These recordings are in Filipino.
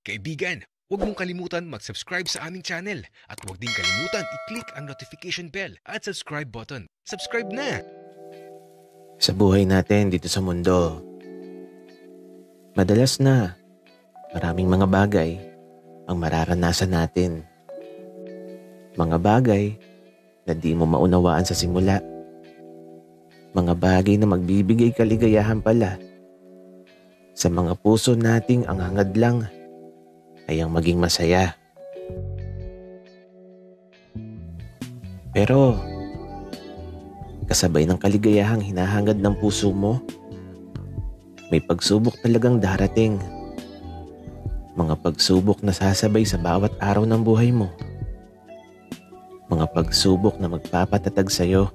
Kaibigan, huwag mong kalimutan mag-subscribe sa aming channel at huwag din kalimutan i-click ang notification bell at subscribe button. Subscribe na! Sa buhay natin dito sa mundo, madalas na maraming mga bagay ang mararanasan natin. Mga bagay na di mo maunawaan sa simula. Mga bagay na magbibigay kaligayahan pala. Sa mga puso nating ang hangad lang ay ang maging masaya. Pero kasabay ng kaligayahang hinahangad ng puso mo, may pagsubok talagang darating. Mga pagsubok na sasabay sa bawat araw ng buhay mo. Mga pagsubok na magpapatatag sa'yo.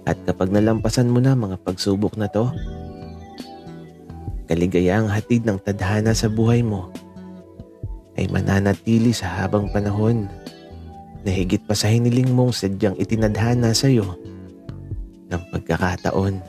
At kapag nalampasan mo na mga pagsubok na to, kaligayahang hatid ng tadhana sa buhay mo ay mananatili sa habang panahon na higit pa sa hiniling mong sadyang itinadhana sa iyo ng pagkakataon.